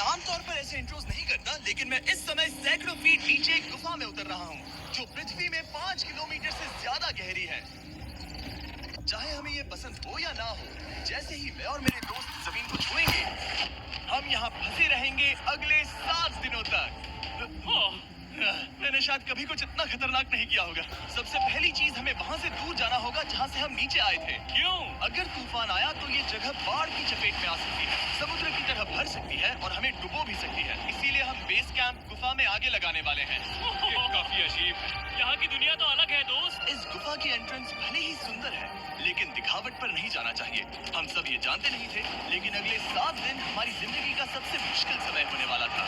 आमतौर पर ऐसे इंट्रोस नहीं करता, लेकिन मैं इस समय सैकड़ों फीट नीचे एक गुफा में उतर रहा हूँ, जो पृथ्वी में 5 किलोमीटर से ज्यादा गहरी है। चाहे हमें ये पसंद हो या ना हो, जैसे ही मैं और मेरे दोस्त जमीन को छुएंगे, हम यहाँ फंसे रहेंगे अगले 7 दिनों तक। मैंने शायद कभी कुछ इतना खतरनाक नहीं किया होगा। सबसे पहली चीज, हमें वहाँ से दूर जाना होगा जहाँ से हम नीचे आए थे। क्यों? अगर तूफान आया तो ये जगह बाढ़ की चपेट में आ सकती है, समुद्र की तरह भर सकती है और हमें डुबो भी सकती है। इसीलिए हम बेस कैंप गुफा में आगे लगाने वाले हैं। ये काफी अजीब है। यहाँ की दुनिया तो अलग है दोस्त। इस गुफा की एंट्रेंस भले ही सुंदर है, लेकिन दिखावट पर नहीं जाना चाहिए। हम सब ये जानते नहीं थे, लेकिन अगले 7 दिन हमारी जिंदगी का सबसे मुश्किल समय होने वाला था।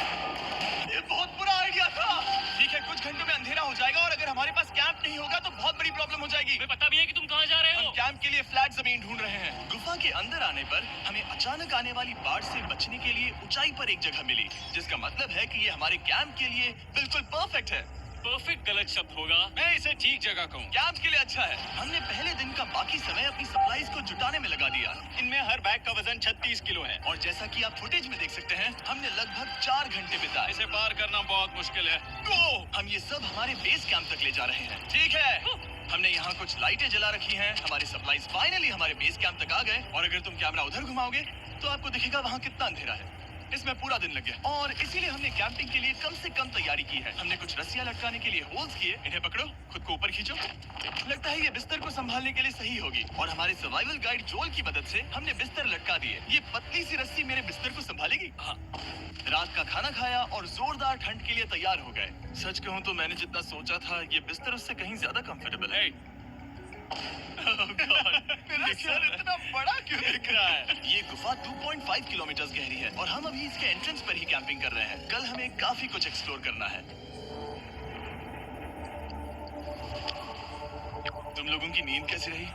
ये बहुत बुरा आइडिया था। ठीक है, कुछ घंटों में अंधेरा हो जाएगा और अगर हमारे पास कैंप नहीं होगा तो बहुत बड़ी प्रॉब्लम हो जाएगी। तुम्हें पता भी है कि तुम कहाँ जा रहे हो? हम कैंप के लिए फ्लैट जमीन ढूंढ रहे हैं। गुफा के अंदर आने पर हमें अचानक आने वाली बाढ़ से बचने के लिए ऊंचाई पर एक जगह मिली, जिसका मतलब है कि ये हमारे कैंप के लिए बिल्कुल परफेक्ट है। परफेक्ट गलत शब्द होगा। मैं इसे ठीक जगह कहूँ। कैंप के लिए अच्छा है। हमने पहले दिन का बाकी समय अपनी सप्लाईज को जुटाने में लगा दिया। इनमें हर बैग का वजन 36 किलो है। और जैसा कि आप फुटेज में देख सकते हैं, हमने लगभग 4 घंटे बिताए। इसे पार करना बहुत मुश्किल है। हम ये सब हमारे बेस कैंप तक ले जा रहे हैं। ठीक है, हमने यहाँ कुछ लाइटें जला रखी हैं। हमारे सप्लाईज फाइनली हमारे बेस कैंप तक आ गए। और अगर तुम कैमरा उधर घुमाओगे तो आपको दिखेगा वहाँ कितना अंधेरा है। इसमें पूरा दिन लग गया और इसीलिए हमने कैंपिंग के लिए कम से कम तैयारी की है। हमने कुछ रस्सियां लटकाने के लिए होल्स किए। इन्हें पकड़ो, खुद को ऊपर खींचो। लगता है ये बिस्तर को संभालने के लिए सही होगी। और हमारे सर्वाइवल गाइड जोल की मदद से हमने बिस्तर लटका दिए। ये पतली सी रस्सी मेरे बिस्तर को संभालेगी। हाँ। रात का खाना खाया और जोरदार ठंड के लिए तैयार हो गए। सच कहूँ तो मैंने जितना सोचा था, ये बिस्तर उससे कहीं ज्यादा कंफर्टेबल है। मेरा सर इतना बड़ा क्यों दिख रहा है? ये गुफा 2.5 किलोमीटर गहरी है और हम अभी इसके एंट्रेंस पर ही कैंपिंग कर रहे हैं। कल हमें काफी कुछ एक्सप्लोर करना है। तुम लोगों की नींद कैसी रही?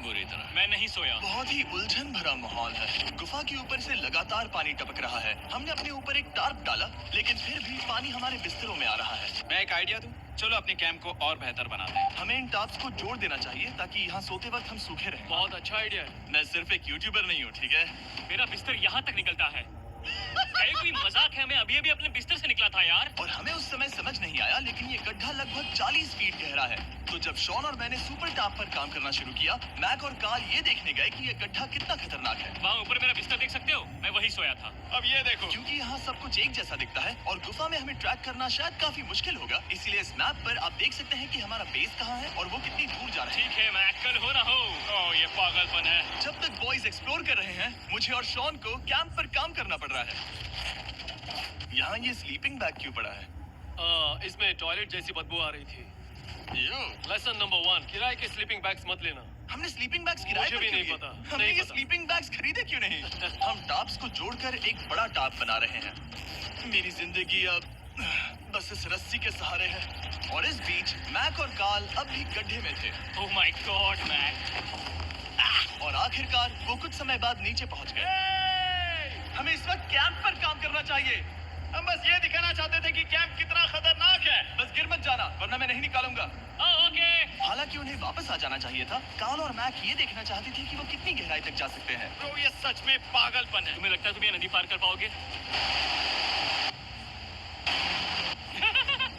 बुरी तरह। मैं नहीं सोया। बहुत ही उलझन भरा माहौल है। गुफा के ऊपर से लगातार पानी टपक रहा है। हमने अपने ऊपर एक टार्प डाला, लेकिन फिर भी पानी हमारे बिस्तरों में आ रहा है। मैं एक आइडिया दूं? चलो अपने कैंप को और बेहतर बनाते हैं। हमें इन टार्प्स को जोड़ देना चाहिए ताकि यहाँ सोते वक्त हम सूखे रहें। बहुत अच्छा आइडिया है। मैं सिर्फ एक यूट्यूबर नहीं हूँ, ठीक है? मेरा बिस्तर यहाँ तक निकलता है। ये कोई मजाक है? मैं अभी अभी अपने बिस्तर से निकला था यार। और हमें उस समय समझ नहीं आया, लेकिन ये गड्ढा लगभग 40 फीट गहरा है। तो जब शॉन और मैंने सुपर टॉप पर काम करना शुरू किया, मैक और कार्ल ये देखने गए कि ये गड्ढा कितना खतरनाक है। वहाँ ऊपर मेरा बिस्तर देख सकते हो? मैं वही सोया था। अब ये देखो। क्योंकि यहाँ सब कुछ एक जैसा दिखता है और गुफा में हमें ट्रैक करना शायद काफी मुश्किल होगा, इसलिए इस मैप पर आप देख सकते हैं कि हमारा बेस कहाँ है और वो कितनी दूर जा रहा है। ठीक है, मैं कल हो ना हो। ओह, ये पागलपन है। जब तक बॉयज एक्सप्लोर कर रहे हैं, मुझे और शॉन को कैंप पर काम करना पड़ रहा है। यहाँ ये स्लीपिंग बैग क्यों पड़ा है? इसमें टॉयलेट जैसी बदबू आ रही थी। लेसन नंबर 1, किराए के स्लीपिंग बैग्स मत लेना। हमने स्लीपिंग बैग्स किराए मुझे पर भी क्यों नहीं लिए? पता, हमने नहीं ये पता। स्लीपिंग बैग्स खरीदे क्यों नहीं? हम टॉप्स को जोड़कर एक बड़ा टॉप बना रहे हैं। मेरी जिंदगी अब बस इस रस्सी के सहारे है। और इस बीच मैक और कार्ल अब भी गड्ढे में थे। Oh my God Mac. और आखिरकार वो कुछ समय बाद नीचे पहुंच गए। हमें इस वक्त कैंप पर काम करना चाहिए। हम बस ये दिखाना चाहते थे कि कैंप कितना खतरनाक है। बस गिर मत जाना, वरना मैं नहीं निकालूंगा। ओके। हालांकि उन्हें वापस आ जाना चाहिए था। कार्ल और मैक ये देखना चाहते थे कि वो कितनी गहराई तक जा सकते हैं। तो ये सच में पागलपन है। तुम्हें लगता है तुम ये नदी पार कर पाओगे?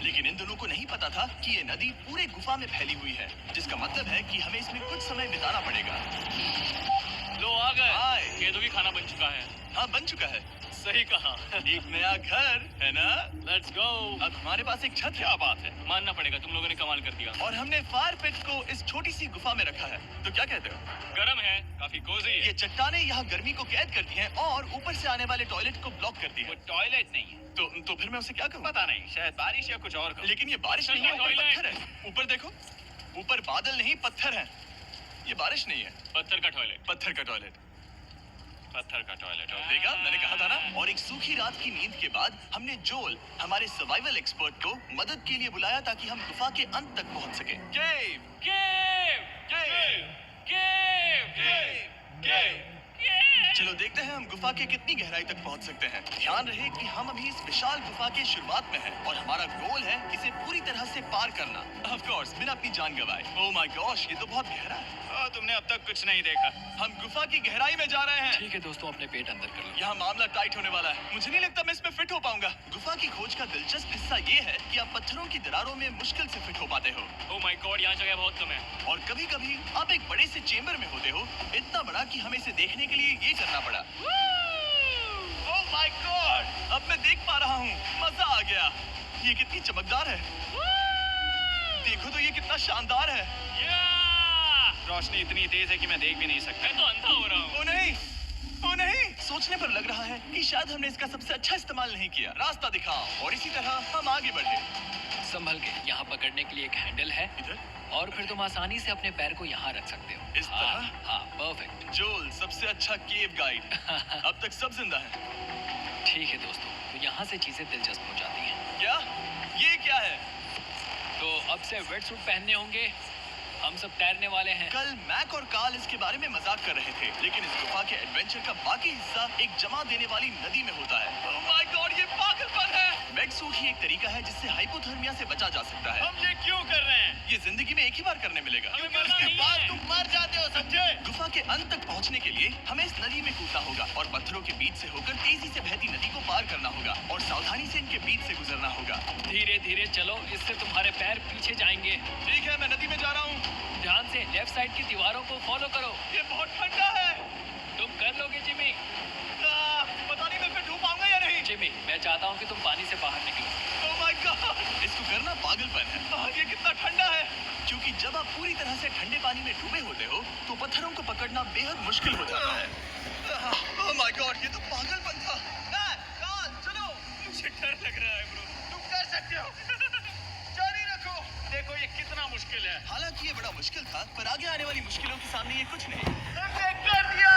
लेकिन इन दोनों को नहीं पता था कि ये नदी पूरे गुफा में फैली हुई है, जिसका मतलब है कि हमें इसमें कुछ समय बिताना पड़ेगा। लो आ गए। हाय। केदू भी खाना बन चुका है। हाँ, बन चुका है। सही कहा। एक नया घर है ना? Let's go. अब हमारे पास एक छत है। क्या बात है, मानना पड़ेगा तुम लोगों ने कमाल कर दिया। और हमने फायर पिट को इस छोटी सी गुफा में रखा है। तो क्या कहते हो? गरम है, काफी कोजी है। ये चट्टानें यहाँ गर्मी को कैद करती हैं और ऊपर से आने वाले टॉयलेट को ब्लॉक करती वो हैं। टॉयलेट नहीं है। तो फिर मैं उसे क्या करूँ? पता नहीं, शायद बारिश या कुछ और करो। लेकिन ये बारिश नहीं है, ऊपर टॉयलेट। पत्थर है। ऊपर देखो, ऊपर बादल नहीं पत्थर है। ये बारिश नहीं है, पत्थर का टॉयलेट। पत्थर का टॉयलेट। पत्थर का टॉयलेट। देखा, मैंने कहा था ना। और एक सूखी रात की नींद के बाद हमने जोल, हमारे सर्वाइवल एक्सपर्ट को मदद के लिए बुलाया ताकि हम गुफा के अंत तक पहुंच सके। केव, केव, केव, केव, केव, केव। चलो देखते हैं हम गुफा के कितनी गहराई तक पहुंच सकते हैं। ध्यान रहे कि हम अभी इस विशाल गुफा के शुरुआत में हैं और हमारा गोल है इसे पूरी तरह से पार करना। ऑफ कोर्स, बिना अपनी जान गंवाए। ओह माय गॉश, ये तो बहुत गहरा है। तुमने अब तक कुछ नहीं देखा। हम गुफा की गहराई में जा रहे हैं। ठीक है दोस्तों, अपने पेट अंदर कर लो। यहाँ मामला टाइट होने वाला है। मुझे नहीं लगता मैं इसमें फिट हो पाऊंगा। गुफा की खोज का दिलचस्प हिस्सा ये है कि आप पत्थरों की दरारों में मुश्किल से फिट हो पाते हो, ओह माय गॉड, यहाँ जगह बहुत कम है। और कभी-कभी आप एक बड़े से चेम्बर में होते हो, इतना बड़ा कि हमें इसे देखने के लिए ये करना पड़ा। ओह माय गॉड, अब मैं देख पा रहा हूँ। मजा आ गया। ये कितनी चमकदार है। देखो तो ये कितना शानदार है। रोशनी इतनी तेज है कि मैं देख भी नहीं सकता। मैं तो अंधा हो रहा हूँ। ओ नहीं, ओ नहीं, सोचने पर लग रहा है कि शायद हमने इसका सबसे अच्छा इस्तेमाल नहीं किया। रास्ता दिखाओ। और इसी तरह हम आगे बढ़े। संभल के, यहाँ पकड़ने के लिए एक हैंडल है इधर और फिर तुम आसानी से अपने पैर को यहाँ रख सकते हो। इस तरह? हाँ, परफेक्ट। जोल, सबसे अच्छा केव गाइड। अब तक सब जिंदा है। ठीक है दोस्तों, तो यहाँ से चीजें दिलचस्प हो जाती हैं। क्या? ये क्या है? तो अब से वेट सूट पहनने होंगे। हम सब तैरने वाले हैं। कल मैक और कार्ल इसके बारे में मजाक कर रहे थे, लेकिन इस गुफा के एडवेंचर का बाकी हिस्सा एक जमा देने वाली नदी में होता है। ओह माय गॉड, ये पागलपन है। वेट सूट ही एक तरीका है जिससे हाइपोथर्मिया से बचा जा सकता है। हम ये क्यों कर रहे हैं? ये जिंदगी में एक ही बार करने मिलेगा। हमें मरना नहीं है। तुम मर जाते हो, समझे? गुफा के अंत तक पहुंचने के लिए हमें इस नदी में कूदना होगा और पत्थरों के बीच से होकर तेजी से बहती नदी को पार करना होगा और सावधानी से इनके बीच से गुजरना होगा। धीरे धीरे चलो, इससे तुम्हारे पैर पीछे जाएंगे। ठीक है, मैं नदी में जा रहा हूँ। ध्यान से लेफ्ट साइड की दीवारों को फॉलो करो। ये बहुत ठंडा है। तुम कर लोगे जिमी। पता नहीं मैं फिर डूब पाऊंगा या नहीं। जिमी, मैं चाहता हूँ कि तुम पानी से बाहर निकलो। ओह माय गॉड, इसको करना पागलपन है। ये कितना ठंडा है। क्योंकि जब आप पूरी तरह से ठंडे पानी में डूबे होते हो तो पत्थरों को पकड़ना बेहद मुश्किल हो जाता है। ओह माय गॉड, ये तो पागलपन था। चलो, मुझे डर लग रहा है ब्रो। तुम कर सकते हो। जारी रखो। देखो ये कितना मुश्किल है। हालांकि ये बड़ा मुश्किल था, पर आगे आने वाली मुश्किलों के सामने ये कुछ नहीं। हमने कर दिया।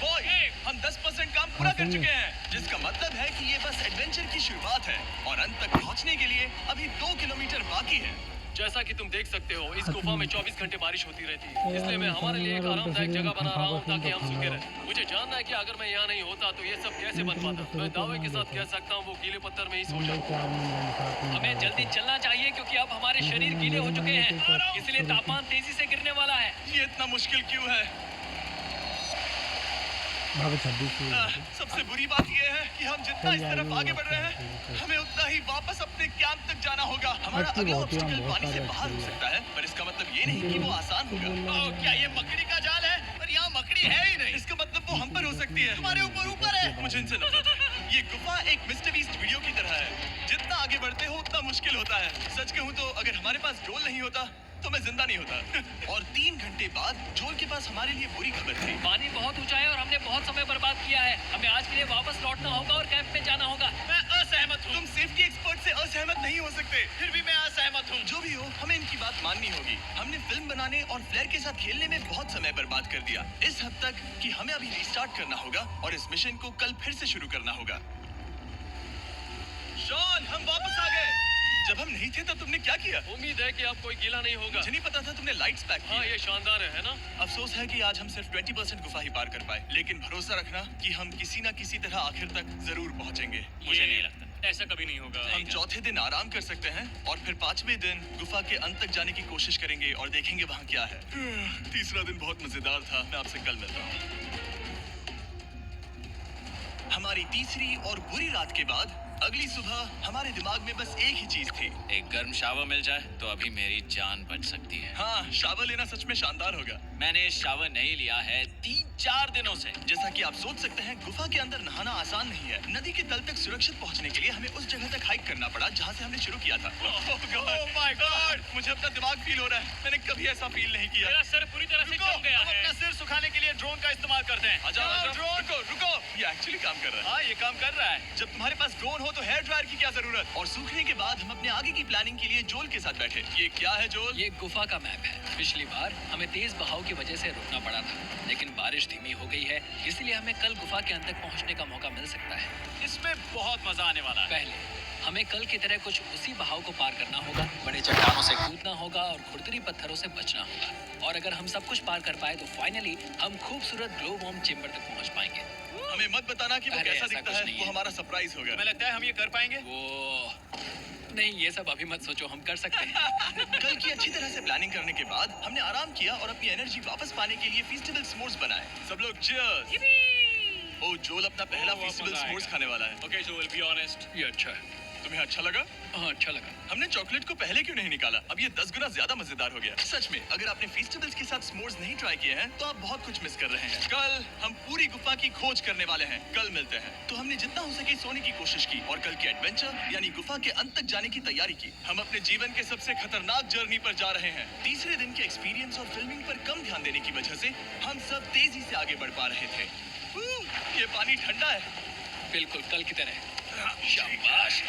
बॉय, हम 10% काम पूरा कर चुके हैं, जिसका मतलब है कि ये बस एडवेंचर की शुरुआत है और अंत तक पहुंचने के लिए अभी 2 किलोमीटर बाकी है। जैसा कि तुम देख सकते हो, इस गुफा में 24 घंटे बारिश होती रहती है। इसलिए मैं हमारे लिए एक आरामदायक जगह बना रहा हूँ ताकि हम सूखे रहें। मुझे जानना है कि अगर मैं यहाँ नहीं होता तो ये सब कैसे बन पाता। मैं दावे के साथ कह सकता हूँ वो गीले पत्थर में ही सो जाता। हमें जल्दी चलना चाहिए क्योंकि अब हमारे शरीर गीले हो चुके हैं, इसलिए तापमान तेजी से गिरने वाला है। ये इतना मुश्किल क्यों है? सबसे बुरी बात यह है कि हम जितना इस तरफ आगे बढ़ रहे हैं, हमें उतना ही वापस अपने कैंप तक जाना होगा। हमारा अगला ऑब्स्टिकल पानी से बाहर हो सकता है, पर इसका मतलब ये नहीं कि वो आसान होगा। क्या ये मकड़ी का जाल है? पर यहाँ मकड़ी है ही नहीं। इसका मतलब वो हम पर हो सकती है। हमारे ऊपर है। मुझे इनसे नफरत है। ये गुफा एक मिस्टर बीस्ट वीडियो की तरह है। जितना आगे बढ़ते हो उतना मुश्किल होता है। सच कहूँ तो अगर हमारे पास ड्रोन नहीं होता तो मैं जिंदा नहीं होता। और 3 घंटे बाद जोल के पास हमारे लिए बुरी खबर थी। पानी बहुत ऊंचा है और हमने बहुत समय बर्बाद किया है। हमें आज के लिए वापस लौटना होगा और कैंप में जाना होगा। मैं असहमत हूँ। तुम सेफ्टी एक्सपर्ट से असहमत नहीं हो सकते। फिर भी मैं असहमत हूँ। जो भी हो, हमें इनकी बात माननी होगी। हमने फिल्म बनाने और फ्लेयर के साथ खेलने में बहुत समय बर्बाद कर दिया, इस हद तक कि हमें अभी रिस्टार्ट करना होगा और इस मिशन को कल फिर से शुरू करना होगा। शॉन, हम वापस आ गए। जब हम नहीं थे तब तुमने क्या किया? उम्मीद है कि अब कोई गीला नहीं होगा। मुझे नहीं पता था तुमने लाइट्स पैक की। हाँ, ये शानदार है ना? अफसोस है कि आज हम सिर्फ 20% गुफा ही पार कर पाए, लेकिन भरोसा रखना कि हम किसी न किसी तरह आखिर तक जरूर पहुंचेंगे। मुझे नहीं लगता ऐसा कभी नहीं होगा। हम चौथे दिन आराम कर सकते हैं और फिर 5वें दिन गुफा के अंत तक जाने की कोशिश करेंगे और देखेंगे वहाँ क्या है। तीसरा दिन बहुत मजेदार था। मैं आपसे कल मिलता हूँ। हमारी तीसरी और बुरी रात के बाद अगली सुबह हमारे दिमाग में बस एक ही चीज थी। एक गर्म शावर मिल जाए तो अभी मेरी जान बच सकती है। हाँ, शावर लेना सच में शानदार होगा। मैंने शावर नहीं लिया है 3-4 दिनों से। जैसा कि आप सोच सकते हैं, गुफा के अंदर नहाना आसान नहीं है। नदी के तल तक सुरक्षित पहुंचने के लिए हमें उस जगह तक हाइक करना पड़ा जहां से हमने शुरू किया था। ओह माय गॉड, मुझे अपना दिमाग फील हो रहा है। मैंने कभी ऐसा फील नहीं किया। मेरा सर पूरी तरह से जम गया है। अपना सिर सुखाने के लिए ड्रोन का इस्तेमाल करते हैं। ड्रोन, रुको, ये एक्चुअली काम कर रहा है। हाँ, ये काम कर रहा है। जब तुम्हारे पास ड्रोन हो तो हेयर ड्रायर की क्या जरूरत? और सूखने के बाद हम अपने आगे की प्लानिंग के लिए जोल के साथ बैठे। ये क्या है जोल? ये गुफा का मैप है। पिछली बार हमें तेज बहाव की वजह से रुकना पड़ा था, लेकिन बारिश धीमी हो गई है, इसलिए हमें कल गुफा के अंत तक पहुंचने का मौका मिल सकता है। इसमें बहुत मजा आने वाला है। पहले हमें कल की तरह कुछ उसी बहाव को पार करना होगा, बड़े चट्टानों से कूदना होगा और खुरदरी पत्थरों से बचना होगा। और अगर हम सब कुछ पार कर पाए तो फाइनली हम खूबसूरत ग्लो वॉर्म चेम्बर तक पहुंच पाएंगे। हमें मत बताना कि वो अरे, कैसा ऐसा दिखता कुछ है। नहीं वो है। हमारा सरप्राइज होगा। हमें लगता है हम ये कर पाएंगे। वो नहीं, ये सब अभी मत सोचो, हम कर सकते हैं। कल की अच्छी तरह से प्लानिंग करने के बाद हमने आराम किया और अपनी एनर्जी वापस पाने के लिए फीस्टेबल s'mores बनाए। सब लोग cheers! ओ जोल अपना पहला वो फीस्टेबल मजा s'mores आएगा। खाने वाला है। Okay, Joel, be honest. ये अच्छा है। तुम्हें अच्छा लगा? हाँ, अच्छा लगा। हमने चॉकलेट को पहले क्यों नहीं निकाला? अब ये 10 गुना ज्यादा मजेदार हो गया। सच में, अगर आपने फीस्टेबल्स के साथ s'mores नहीं ट्राई किए हैं, तो आप बहुत कुछ मिस कर रहे हैं। कल हम पूरी गुफा की खोज करने वाले हैं। कल मिलते हैं। तो हमने जितना हो सके सोने की कोशिश की और कल की एडवेंचर यानी गुफा के अंत तक जाने की तैयारी की। हम अपने जीवन के सबसे खतरनाक जर्नी पर जा रहे हैं। तीसरे दिन के एक्सपीरियंस और फिल्मिंग पर कम ध्यान देने की वजह से हम सब तेजी से आगे बढ़ पा रहे थे। ये पानी ठंडा है। बिल्कुल कल की तरह। शाबाश।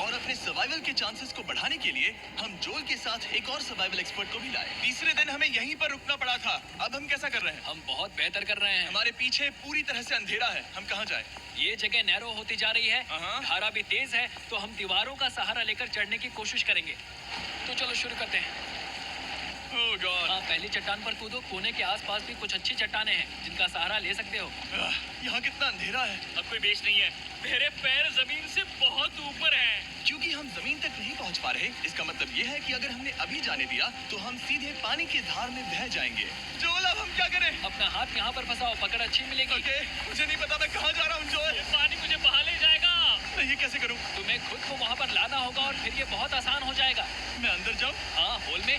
और अपने सर्वाइवल के चांसेस को बढ़ाने के लिए हम जोल के साथ एक और सर्वाइवल एक्सपर्ट को भी लाए। तीसरे दिन हमें यहीं पर रुकना पड़ा था। अब हम कैसा कर रहे हैं? हम बहुत बेहतर कर रहे हैं। हमारे पीछे पूरी तरह से अंधेरा है। हम कहाँ जाएं? ये जगह नैरो होती जा रही है, हाँ। धारा भी तेज है, तो हम दीवारों का सहारा लेकर चढ़ने की कोशिश करेंगे। तो चलो शुरू करते हैं। Oh God! हाँ, पहली चट्टान पर कूदो। कोने के आसपास भी कुछ अच्छी चट्टानें हैं जिनका सहारा ले सकते हो। यहाँ कितना अंधेरा है। अब कोई बेस नहीं है। मेरे पैर जमीन से बहुत ऊपर हैं। क्योंकि हम जमीन तक नहीं पहुँच पा रहे, इसका मतलब ये है कि अगर हमने अभी जाने दिया तो हम सीधे पानी की धार में बह जाएंगे। जोल, अब हम क्या करें? अपना हाथ यहाँ पर फंसाओ, पकड़ अच्छी मिलेगी। ओके, मुझे नहीं पता मैं कहाँ जा रहा हूँ जोल। ये पानी मुझे बहा ले जाएगा। मैं ये कैसे करूँ? तुम्हें खुद को वहाँ पर लाना होगा और फिर ये बहुत आसान हो जाएगा। मैं अंदर जाऊँ? हाँ, होल में।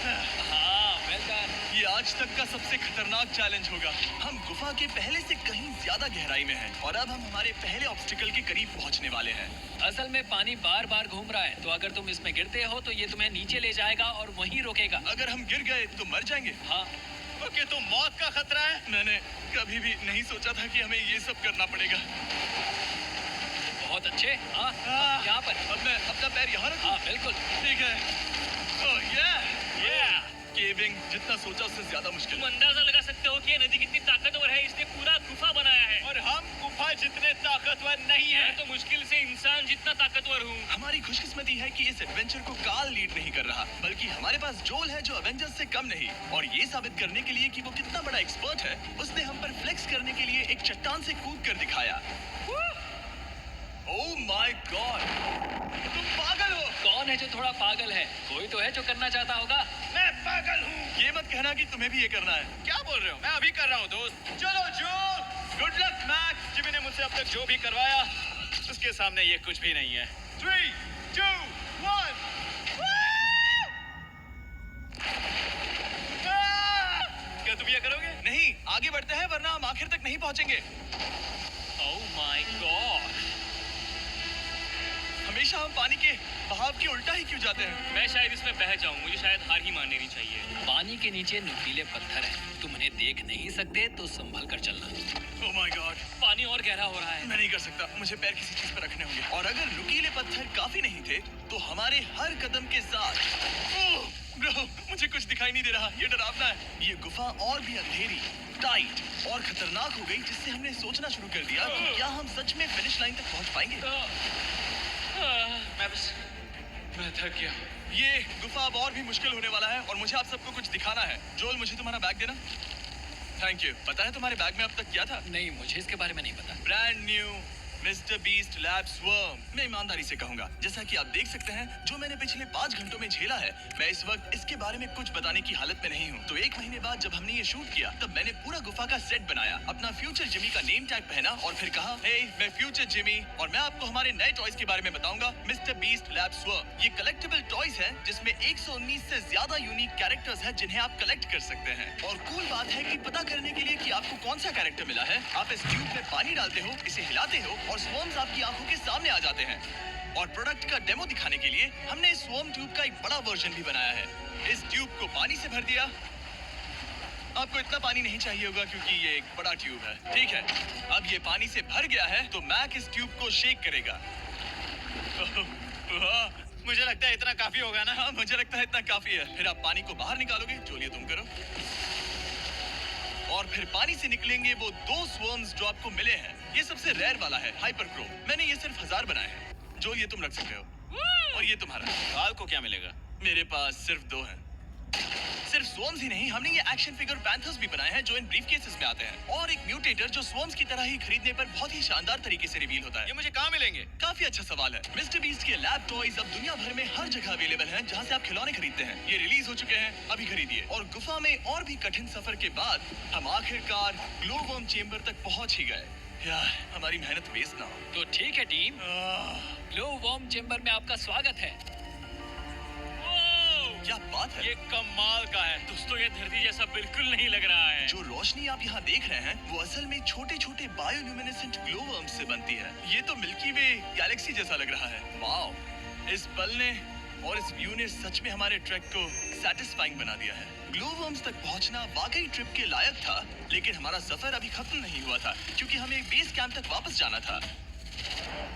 हाँ, वेल डन। ये आज तक का सबसे खतरनाक चैलेंज होगा। हम गुफा के पहले से कहीं ज्यादा गहराई में हैं और अब हम हमारे पहले ऑब्स्टिकल के करीब पहुंचने वाले हैं। असल में पानी बार बार घूम रहा है, तो अगर तुम इसमें गिरते हो तो ये तुम्हें नीचे ले जाएगा और वहीं रोकेगा। अगर हम गिर गए तो मर जाएंगे। हाँ, ओके, तो मौत का खतरा है। मैंने कभी भी नहीं सोचा था कि हमें ये सब करना पड़ेगा। बहुत अच्छे। हाँ, यहाँ पर। अब मैं अपना पैर यहाँ रखूं? हाँ, बिल्कुल। ठीक है। ओह yeah! केविंग जितना सोचा उससे ज्यादा मुश्किल तुम है। अंदाजा लगा सकते हो कि ये नदी कितनी ताकतवर है। इसने पूरा गुफा बनाया है। और हम गुफा जितने ताकतवर नहीं मैं तो मुश्किल से इंसान जितना ताकतवर हूँ। हमारी खुशकिस्मती है कि इस एडवेंचर को काल लीड नहीं कर रहा, बल्कि हमारे पास जोल है जो अवेंजर्स से कम नहीं। और ये साबित करने के लिए कि वो कितना बड़ा एक्सपर्ट है, उसने हम पर फ्लेक्स करने के लिए एक चट्टान से कूद कर दिखाया। ओह माय गॉड! तुम पागल हो! कौन है जो थोड़ा पागल है? कोई तो है जो करना चाहता होगा। मैं पागल हूँ। ये मत कहना कि तुम्हें भी ये करना है। क्या बोल रहे हो? मैं अभी कर रहा हूँ दोस्त। चलो जो, गुड लक मैक। जिमी ने मुझसे अब तक जो भी करवाया, उसके सामने ये कुछ भी नहीं है। 3, 2, 1। क्या तुम ये करोगे? नहीं, आगे बढ़ते हैं वरना हम आखिर तक नहीं पहुँचेंगे। ओह माय गॉड! हमेशा हम पानी के बहाव के उल्टा ही क्यों जाते हैं? मैं शायद इसमें बह जाऊं। मुझे शायद हार ही मान लेनी चाहिए। पानी के नीचे नुकीले पत्थर हैं। तुम उन्हें देख नहीं सकते तो संभल कर चलना। ओह माय गॉड! पानी और गहरा हो रहा है। मैं नहीं कर सकता। मुझे पैर किसी चीज पर रखने होंगे। और अगर नुकीले पत्थर काफी नहीं थे, तो हमारे हर कदम के साथ ओह ब्रो, मुझे कुछ दिखाई नहीं दे रहा। ये डरावना है। ये गुफा और भी अंधेरी, टाइट और खतरनाक हो गई, जिससे हमने सोचना शुरू कर दिया कि क्या हम सच में फिनिश लाइन तक पहुंच पाएंगे। मैं थक गया। ये गुफा अब और भी मुश्किल होने वाला है और मुझे आप सबको कुछ दिखाना है। जोल, मुझे तुम्हारा बैग देना। Thank you. पता है तुम्हारे बैग में अब तक क्या था? नहीं, मुझे इसके बारे में नहीं पता। Brand new mister beast lab swarm. मैं ईमानदारी से कहूंगा, जैसा कि आप देख सकते हैं, जो मैंने पिछले 5 घंटों में झेला है, मैं इस वक्त इसके बारे में कुछ बताने की हालत में नहीं हूँ। तो 1 महीने बाद जब हमने ये शूट किया, तब मैंने पूरा गुफा का सेट बनाया, अपना फ्यूचर जिमी का नेम टैग पहना और फिर कहा, हे मैं फ्यूचर जिमी और मैं आपको हमारे नए टॉयज के बारे में बताऊंगा, मिस्टर बीस्ट लैब स्वर्म। ये कलेक्टेबल टॉयज हैं जिसमें 119 से ज्यादा यूनिक कैरेक्टर्स हैं जिन्हें आप कलेक्ट कर सकते हैं। और कूल बात है कि पता करने के लिए कि आपको कौन सा कैरेक्टर मिला है, आप इस ट्यूब में पानी डालते हो, इसे हिलाते हो और स्वर्म्स आपकी आंखों के सामने आ जाते हैं। और प्रोडक्ट का डेमो दिखाने के लिए हमने इस स्वॉर्म ट्यूब का एक बड़ा वर्जन भी बनाया है। इस ट्यूब को पानी से भर दिया। आपको इतना पानी नहीं चाहिए होगा क्योंकि ये एक बड़ा ट्यूब है। ठीक है, अब ये पानी से भर गया है तो मैक इस ट्यूब को शेक करेगा। मुझे लगता है इतना काफी होगा ना? हाँ, मुझे लगता है इतना काफी है। फिर आप पानी को बाहर निकालोगे। जो ये तुम करो। और फिर पानी से निकलेंगे वो 2 स्वर्म्स जो आपको मिले हैं। ये सबसे रेयर वाला है, हाइपर क्रो। मैंने ये सिर्फ 1000 बनाए हैं। जो ये तुम रख सकते हो और ये तुम्हारा। काल को क्या मिलेगा? मेरे पास सिर्फ 2 हैं। सिर्फ सिर्फ स्वॉर्म्स ही नहीं, हमने ये एक्शन फिगर पैंथर्स भी बनाए हैं जो इन ब्रीफकेसेस में आते हैं, और एक म्यूटेटर जो स्वॉर्म्स की तरह ही खरीदने पर बहुत ही शानदार तरीके से रिवील होता है। ये मुझे कहाँ मिलेंगे? काफी अच्छा सवाल है। मिस्टर बीस्ट के लैब टॉयज अब दुनिया भर में हर जगह अवेलेबल हैं जहां से आप खिलौने खरीदते हैं। ये रिलीज हो चुके हैं, अभी खरीदिए। और गुफा में और भी कठिन सफर के बाद हम आखिरकार ग्लो वर्म चेंबर तक पहुंच ही गए। यार, हमारी मेहनत वेस्ट ना हो। तो ठीक है टीम, ग्लो वॉर्म चेंबर में आपका स्वागत है। क्या बात है, ये कमाल का है दोस्तों, ये धरती जैसा बिल्कुल नहीं लग रहा है। जो रोशनी आप यहाँ देख रहे हैं वो असल में छोटे छोटे बायोल्यूमिनेसेंट ग्लो वर्म्स से बनती है। ये तो मिल्की वे गैलेक्सी जैसा लग रहा है। वाओ, इस पल ने और इस व्यू ने सच में हमारे ट्रैक को सैटिस्फाइंग बना दिया है। ग्लो वर्म्स तक पहुंचना वाकई ट्रिप के लायक था, लेकिन हमारा सफर अभी खत्म नहीं हुआ था क्योंकि हमें बेस कैंप तक वापस जाना था।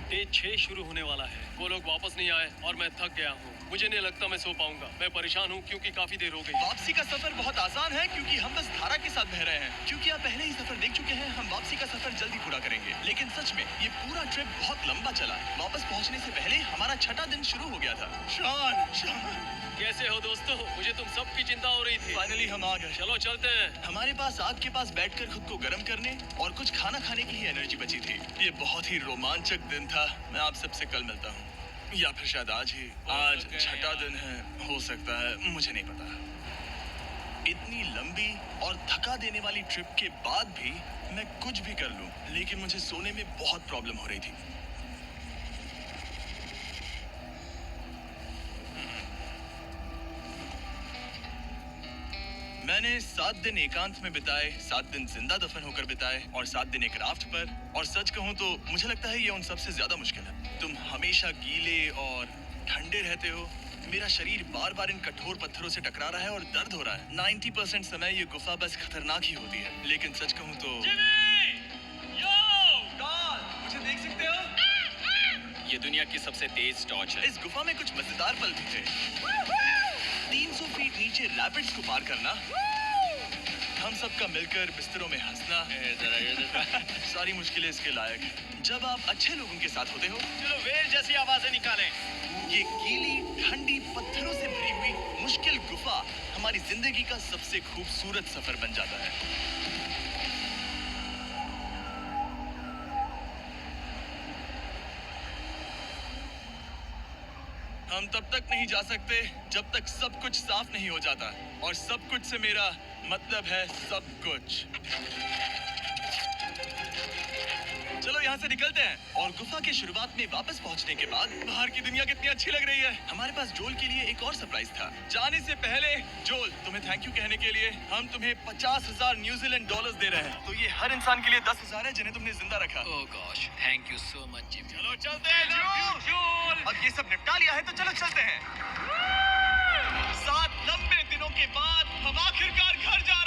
डे 6 शुरू होने वाला है। वो लोग वापस नहीं आए और मैं थक गया हूँ। मुझे नहीं लगता मैं सो पाऊंगा। मैं परेशान हूँ क्योंकि काफी देर हो गई। वापसी का सफर बहुत आसान है क्योंकि हम बस धारा के साथ बह रहे हैं। क्योंकि आप पहले ही सफर देख चुके हैं, हम वापसी का सफर जल्दी पूरा करेंगे। लेकिन सच में ये पूरा ट्रिप बहुत लंबा चला। वापस पहुंचने से पहले हमारा 6वां दिन शुरू हो गया था। शान, कैसे हो दोस्तों? मुझे तुम सबकी चिंता हो रही थी। फाइनली हम आ गए। चलो चलते हैं। हमारे पास आग के पास बैठकर खुद को गर्म करने और कुछ खाना खाने की ही एनर्जी बची थी। ये बहुत ही रोमांचक दिन था। मैं आप सबसे कल मिलता हूँ, या फिर शायद आज ही। आज 6वां दिन है, हो सकता है, मुझे नहीं पता। इतनी लंबी और थका देने वाली ट्रिप के बाद भी मैं कुछ भी कर लूं, लेकिन मुझे सोने में बहुत प्रॉब्लम हो रही थी। मैंने 7 दिन एकांत में बिताए, 7 दिन जिंदा दफन होकर बिताए और 7 दिन एक राफ्ट पर। और सच कहूं तो मुझे लगता है ये उन सबसे ज्यादा मुश्किल है। तुम हमेशा गीले और ठंडे रहते हो। मेरा शरीर बार बार इन कठोर पत्थरों से टकरा रहा है और दर्द हो रहा है। 90% समय ये गुफा बस खतरनाक ही होती है। लेकिन सच कहूं तो मुझे देख सकते हो, ये दुनिया की सबसे तेज टॉर्च है। इस गुफा में कुछ मजेदार पल भी थे। 300 फीट नीचे रैपिड्स को पार करना, हम सबका मिलकर बिस्तरों में हंसना, सारी मुश्किलें इसके लायक हैं। जब आप अच्छे लोगों के साथ होते हो। चलो वेल जैसी आवाजें निकालें। ये गीली ठंडी पत्थरों से भरी हुई मुश्किल गुफा हमारी जिंदगी का सबसे खूबसूरत सफर बन जाता है। हम तब तक नहीं जा सकते जब तक सब कुछ साफ नहीं हो जाता, और सब कुछ से मेरा मतलब है सब कुछ। चलो यहाँ से निकलते हैं। और गुफा के शुरुआत में वापस पहुँचने के बाद बाहर की दुनिया कितनी अच्छी लग रही है। हमारे पास जोल के लिए एक और सरप्राइज था। जाने से पहले जोल, तुम्हें थैंक यू कहने के लिए हम तुम्हें 50,000 न्यूजीलैंड डॉलर्स दे रहे हैं। तो ये हर इंसान के लिए 10,000 है जिन्हें तुमने जिंदा रखा। Oh gosh, thank you so much Jimmy. चलो चलते हैं जोल। अब ये सब निपटा लिया है तो चलो चलते हैं। 7 लंबे दिनों के बाद हम आखिरकार घर जा